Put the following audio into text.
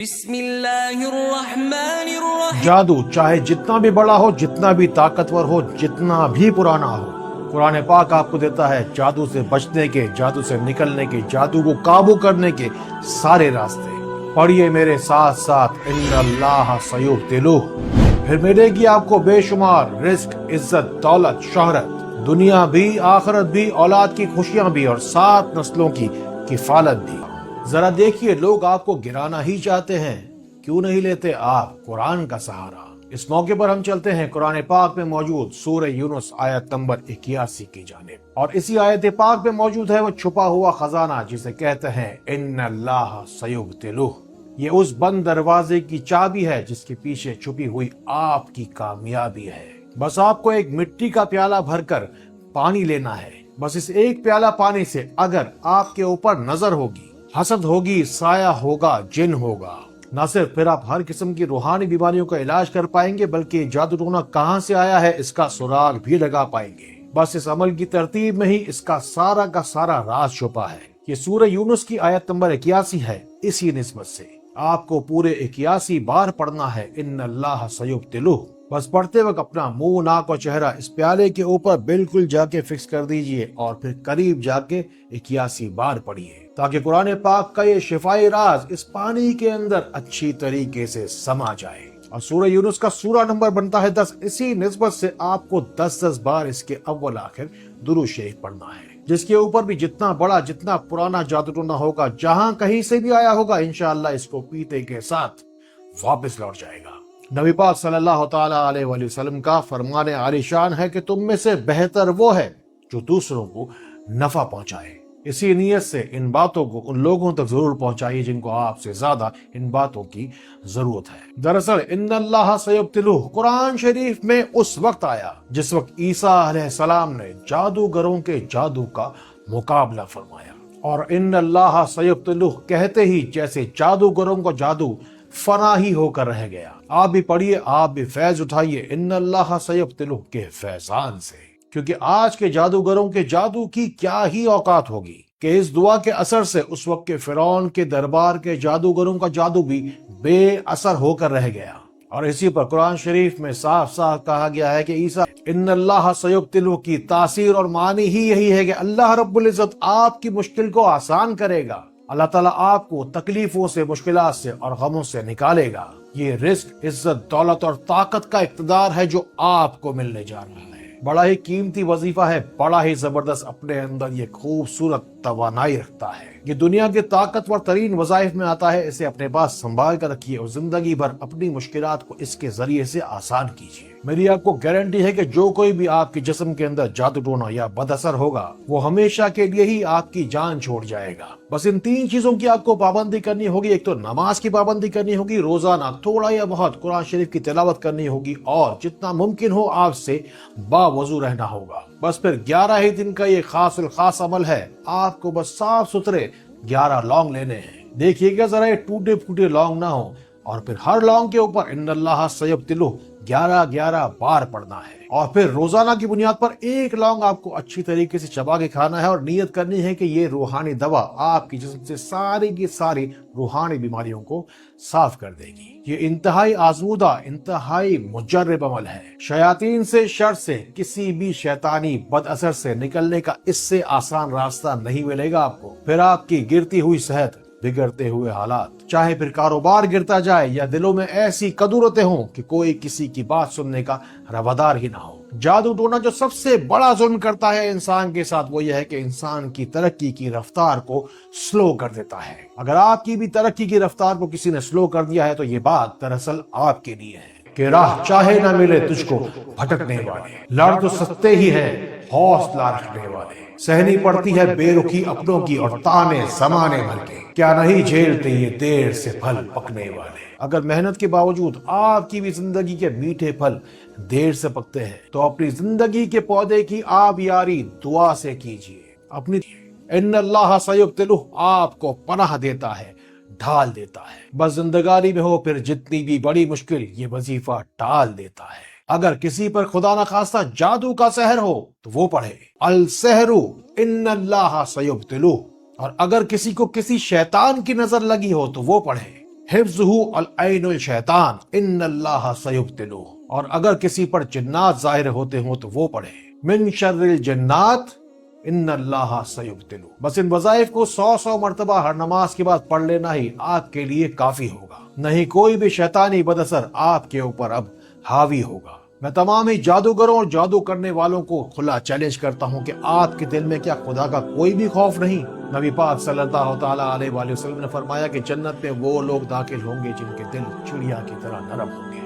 بسم اللہ الرحمن الرحیم۔ جادو چاہے جتنا بھی بڑا ہو، جتنا بھی طاقتور ہو، جتنا بھی پرانا ہو، قرآن پاک آپ کو دیتا ہے جادو سے بچنے کے، جادو سے نکلنے کے، جادو کو قابو کرنے کے سارے راستے۔ پڑھیے میرے ساتھ ساتھ، ان اللہ سیبطلہ، پھر ملے گی آپ کو بے شمار رزق، عزت، دولت، شہرت، دنیا بھی، آخرت بھی، اولاد کی خوشیاں بھی، اور 7 نسلوں کی کفالت بھی۔ ذرا دیکھیے، لوگ آپ کو گرانا ہی چاہتے ہیں، کیوں نہیں لیتے آپ قرآن کا سہارا؟ اس موقع پر ہم چلتے ہیں قرآن پاک میں موجود سورہ یونس آیت نمبر 81 کی جانب، اور اسی آیت پاک میں موجود ہے وہ چھپا ہوا خزانہ جسے کہتے ہیں ان اللہ سیبطلہ۔ یہ اس بند دروازے کی چابی ہے جس کے پیچھے چھپی ہوئی آپ کی کامیابی ہے۔ بس آپ کو ایک مٹی کا پیالہ بھر کر پانی لینا ہے۔ بس اس ایک پیالہ پانی سے اگر آپ کے اوپر نظر ہوگی، حسد ہوگی، سایہ ہوگا، جن ہوگا، نہ صرف پھر آپ ہر قسم کی روحانی بیماریوں کا علاج کر پائیں گے، بلکہ جادو ٹونا کہاں سے آیا ہے اس کا سراغ بھی لگا پائیں گے۔ بس اس عمل کی ترتیب میں ہی اس کا سارا راز چھپا ہے۔ یہ سورہ یونس کی آیت نمبر 81 ہے۔ اسی نسبت سے آپ کو پورے 81 بار پڑھنا ہے ان اللہ سیبطلہ۔ بس پڑھتے وقت اپنا منہ، ناک اور چہرہ اس پیالے کے اوپر بالکل جا کے فکس کر دیجئے، اور پھر قریب جا کے 81 بار پڑھیے، تاکہ قرآن پاک کا یہ شفائی راز اس پانی کے اندر اچھی طریقے سے سما جائے۔ اور سورہ یونس کا سورہ نمبر بنتا ہے 10۔ اسی نسبت سے آپ کو 10 بار اس کے اول آخر درود شریف پڑھنا ہے، جس کے اوپر بھی جتنا بڑا، جتنا پرانا جادو ٹونا ہوگا، جہاں کہیں سے بھی آیا ہوگا، انشاءاللہ اس کو پیتے کے ساتھ واپس لوٹ جائے گا۔ نبی پاک صلی اللہ تعالی علیہ وآلہ وسلم کا فرمان عالی شان ہے کہ تم میں سے بہتر وہ ہے جو دوسروں کو نفع پہنچائے۔ اسی نیت سے ان باتوں کو ان لوگوں تک ضرور پہنچائیے جن کو آپ سے زیادہ ان باتوں کی ضرورت ہے۔ دراصل ان اللہ سیبطلہ قرآن شریف میں اس وقت آیا جس وقت عیسیٰ علیہ السلام نے جادوگروں کے جادو کا مقابلہ فرمایا، اور ان اللہ سیبطلہ کہتے ہی جیسے جادوگروں کا جادو فنا ہی ہو کر رہ گیا۔ آپ بھی پڑھیے، آپ بھی فیض اٹھائیے ان اللہ سیبطلہ کے فیضان سے، کیونکہ آج کے جادوگروں کے جادو کی کیا ہی اوقات ہوگی کہ اس دعا کے اثر سے اس وقت کے فرعون کے دربار کے جادوگروں کا جادو بھی بے اثر ہو کر رہ گیا۔ اور اسی پر قرآن شریف میں صاف صاف کہا گیا ہے کہ عیسیٰ ان اللہ سیبطلہ کی تاثیر اور معنی ہی یہی ہے کہ اللہ رب العزت آپ کی مشکل کو آسان کرے گا، اللہ تعالیٰ آپ کو تکلیفوں سے، مشکلات سے اور غموں سے نکالے گا۔ یہ رزق، عزت، دولت اور طاقت کا اقتدار ہے جو آپ کو ملنے جا رہا ہے۔ بڑا ہی قیمتی وظیفہ ہے، بڑا ہی زبردست، اپنے اندر یہ خوبصورت توانائی رکھتا ہے۔ یہ دنیا کے طاقتور ترین وظائف میں آتا ہے۔ اسے اپنے پاس سنبھال کر رکھیے اور زندگی بھر اپنی مشکلات کو اس کے ذریعے سے آسان کیجیے۔ میری آپ کو گارنٹی ہے کہ جو کوئی بھی آپ کے جسم کے اندر جادو ٹونا یا بد اثر ہوگا، وہ ہمیشہ کے لیے ہی آپ کی جان چھوڑ جائے گا۔ بس ان 3 چیزوں کی آپ کو پابندی کرنی ہوگی۔ ایک تو نماز کی پابندی کرنی ہوگی، روزانہ تھوڑا یا بہت قرآن شریف کی تلاوت کرنی ہوگی، اور جتنا ممکن ہو آپ سے باوضو رہنا ہوگا۔ بس پھر 11 ہی دن کا یہ خاص الخاص عمل ہے۔ آپ کو بس صاف ستھرے 11 لونگ لینے ہیں۔ دیکھیے گا ذرا یہ ٹوٹے پھوٹے لونگ نہ ہو، اور پھر ہر لونگ کے اوپر ان اللہ سیبطلہ 11 بار پڑھنا ہے، اور پھر روزانہ کی بنیاد پر ایک لونگ آپ کو اچھی طریقے سے چبا کے کھانا ہے، اور نیت کرنی ہے کہ یہ روحانی دوا آپ کی جسم سے ساری کی ساری روحانی بیماریوں کو صاف کر دے گی۔ یہ انتہائی آزمودہ، انتہائی مجرب عمل ہے۔ شیاطین سے، شر سے، کسی بھی شیطانی بد اثر سے نکلنے کا اس سے آسان راستہ نہیں ملے گا آپ کو۔ پھر آپ کی گرتی ہوئی صحت، بگڑتے ہوئے حالات، چاہے پھر کاروبار گرتا جائے یا دلوں میں ایسی قدورتیں ہوں کہ کوئی کسی کی بات سننے کا روادار ہی نہ ہو۔ جادو ٹونا جو سب سے بڑا ظلم کرتا ہے انسان کے ساتھ، وہ یہ ہے کہ انسان کی ترقی کی رفتار کو سلو کر دیتا ہے۔ اگر آپ کی بھی ترقی کی رفتار کو کسی نے سلو کر دیا ہے تو یہ بات دراصل آپ کے لیے ہے کہ راہ چاہے نہ ملے تجھ کو بھٹکنے والے، لڑ تو سکتے ہی ہیں حوصلہ رکھنے والے، سہنی پڑتی ہے بے رخی اپنوں کی اور تانے زمانے بھر کے، کیا نہیں جھیلتے یہ دیر سے پھل پکنے والے۔ اگر محنت کے باوجود آپ کی بھی زندگی کے میٹھے پھل دیر سے پکتے ہیں تو اپنی زندگی کے پودے کی آبیاری دعا سے کیجیے۔ اپنی ان اللہ سیبطلہ آپ کو پناہ دیتا ہے، ڈھال دیتا ہے۔ بس زندگانی میں ہو پھر جتنی بھی بڑی مشکل، یہ وظیفہ ٹال دیتا ہے۔ اگر کسی پر خدا نخواستہ جادو کا سحر ہو تو وہ پڑھے السحر ان اللہ سیبطلہ، اور اگر کسی کو کسی شیطان کی نظر لگی ہو تو وہ پڑھے حفظہ العین الشیطان ان اللہ سیبتلوہ، اور اگر کسی پر جنات ظاہر ہوتے ہوں تو وہ پڑھے من شر الجنات ان اللہ سیبتلوہ۔ بس ان وظائف کو 100 مرتبہ ہر نماز کے بعد پڑھ لینا ہی آپ کے لیے کافی ہوگا، نہیں کوئی بھی شیطانی بد اثر آپ کے اوپر اب حاوی ہوگا۔ میں تمام ہی جادوگروں اور جادو کرنے والوں کو کھلا چیلنج کرتا ہوں کہ آپ کے دل میں کیا خدا کا کوئی بھی خوف نہیں؟ نبی پاک صلی اللہ تعالیٰ علیہ وآلہ وسلم نے فرمایا کہ جنت میں وہ لوگ داخل ہوں گے جن کے دل چڑیا کی طرح نرم ہوں گے۔